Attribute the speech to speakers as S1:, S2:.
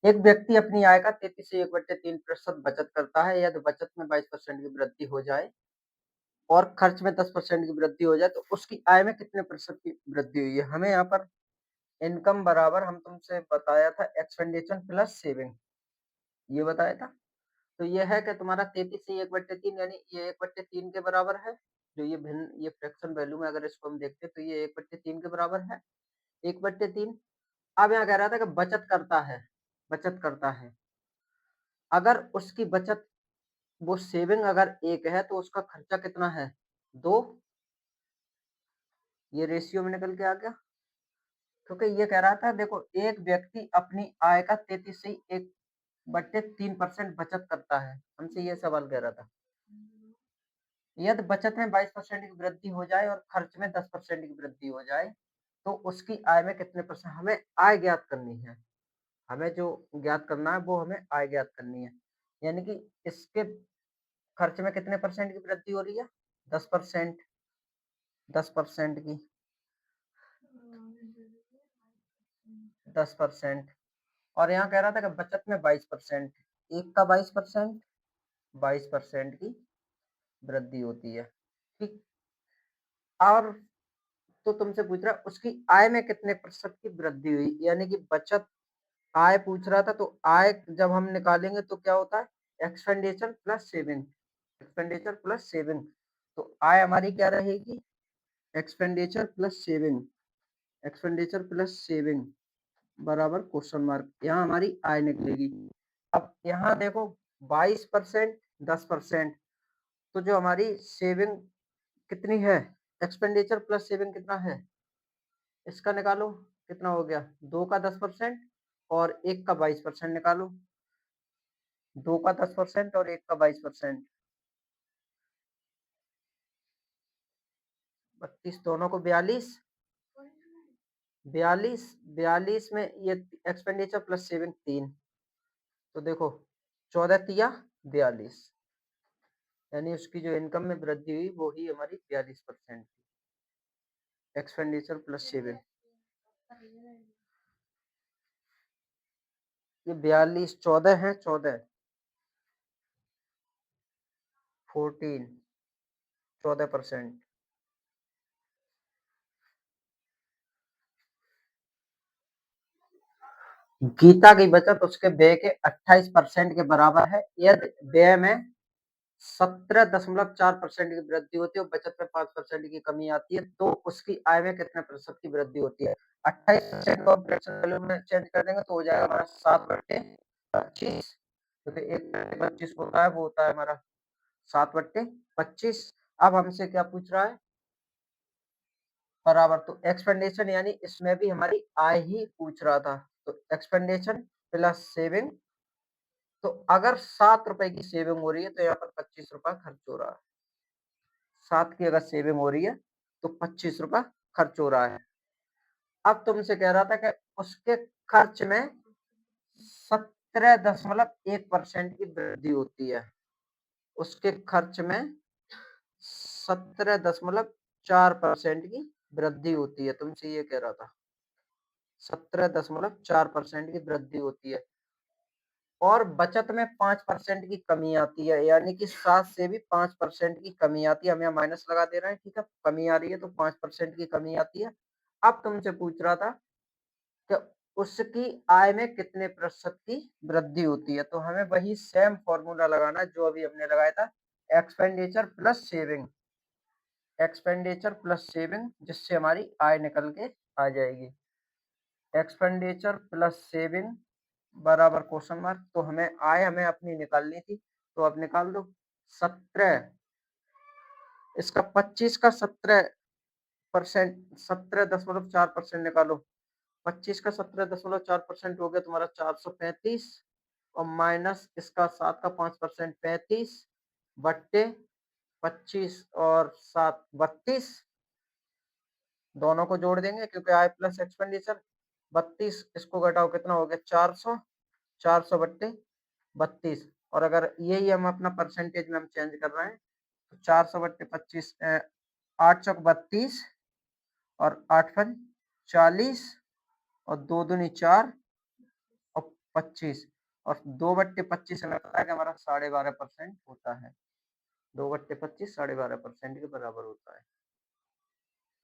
S1: एक व्यक्ति अपनी आय का 33 से 1/3% बचत करता है। यदि बचत में 22% की वृद्धि हो जाए और खर्च में 10% की वृद्धि हो जाए तो उसकी आय में कितने प्रतिशत की वृद्धि हुई है? हमें यहाँ पर इनकम बराबर हम तुमसे बताया था एक्सपेंडिचर प्लस सेविंग, ये बताया था। तो ये है कि तुम्हारा 33 से 1/3 यानी ये 1/3 के बराबर है। जो ये भिन्न ये फ्रैक्शन वैल्यू में अगर इसको हम देखते हैं तो ये 1/3 के बराबर है, 1/3। अब यहाँ कह रहा था कि बचत करता है, बचत करता है। अगर उसकी बचत वो सेविंग अगर 1 है तो उसका खर्चा कितना है? 2। ये रेशियो में निकल के आ गया। क्योंकि ये कह रहा था देखो एक व्यक्ति अपनी आय का 33 से 1/3% बचत करता है। हमसे ये सवाल कह रहा था। यदि बचत में 22% की वृद्धि हो जाए और खर्च में 10% की वृद्धि हो जाए तो उसकी आय में कितने परसेंट? हमें आय ज्ञात करनी है। हमें जो ज्ञात करना है वो हमें आय ज्ञात करनी है। यानी कि इसके खर्च में कितने परसेंट की वृद्धि हो रही है? 10%, 10% की 10%। और यहाँ कह रहा था कि बचत में 22%, एक का 22%, 22% की वृद्धि होती है। ठीक। और तो तुमसे पूछ रहा उसकी आय में कितने प्रतिशत की वृद्धि हुई? यानी कि बचत आय पूछ रहा था तो आय जब हम निकालेंगे तो क्या होता है? Expenditure plus saving, expenditure plus saving. तो आय हमारी क्या रहेगी? Expenditure plus saving, expenditure plus saving बराबर क्वेश्चन मार्क। यहाँ हमारी आय निकलेगी। अब यहाँ देखो 22%, 10%। तो जो हमारी सेविंग कितनी है? एक्सपेंडिचर प्लस सेविंग कितना है? इसका निकालो कितना हो गया? 2 का 10% और 1 का 22% निकालो। 2 का 10% और 1 का 22%, 32 दोनों को 42, 42, 42 में ये एक्सपेंडिचर प्लस सेविंग 3। तो देखो 14 तिया 42, यानी उसकी जो इनकम में वृद्धि हुई वो ही हमारी 42% एक्सपेंडिचर प्लस सेविंग। ये 42 14 है, 14 14 14%। गीता की बचत उसके व्यय के 28% के बराबर है। यदि व्यय में 17.4% की वृद्धि होती है और बचत में 5% की कमी आती है तो उसकी आय में कितने प्रतिशत की वृद्धि होती है? 28% को फ्रैक्शन वैल्यू में चेंज कर देंगे तो हो जाएगा हमारा 7/25। क्योंकि 1/25 होता है वो होता है हमारा 7/25। अब हमसे क्या पूछ रहा है? बराबर। तो एक्सपेंडिचर यानी इसमें भी हमारी आय ही पूछ रहा था। तो एक्सपेंडिचर प्लस सेविंग। तो अगर 7 रुपए की सेविंग हो रही है तो यहाँ पर 25 रुपया खर्च हो रहा है। 7 की अगर सेविंग हो रही है तो 25 रुपया खर्च हो रहा है। अब तुमसे कह रहा था कि उसके खर्च में 17.1% की वृद्धि होती है। उसके खर्च में 17.4% की वृद्धि होती है। तुमसे ये कह रहा था 17.4% की वृद्धि होती है और बचत में 5% की कमी आती है। यानी कि 7 से भी 5% की कमी आती है। हम यहाँ माइनस लगा दे रहे हैं, ठीक है। कमी आ रही है तो 5% की कमी आती है। अब तुमसे पूछ रहा था कि उसकी आय में कितने प्रतिशत की वृद्धि होती है? तो हमें वही सेम फॉर्मूला लगाना जो अभी हमने लगाया था, expenditure plus saving, expenditure plus saving, जिससे हमारी आय निकल के आ जाएगी। एक्सपेंडिचर प्लस सेविंग बराबर क्वेश्चन मार्क। तो हमें आय हमें अपनी निकालनी थी तो अब निकाल दो। 17 इसका 25 का 17%, 17.4% निकालो। 25 का 17.4% हो गया तुम्हारा 435 और माइनस इसका 7 का 5% 35 बट्टे 25 और 7 32। दोनों को जोड़ देंगे क्योंकि आय प्लस एक्सपेंडिचर। 32 इसको घटाओ कितना हो गया? 400, 400 बट्टे 32। और अगर यही हम अपना परसेंटेज में हम चेंज कर रहे हैं तो 400/25, 8 चौक 32 और 8 पंच 40 और 2 दूनी 4 और 25 और 2/25 हमें पता है कि हमारा 12.5% होता है। 2/25 12.5% के बराबर होता है।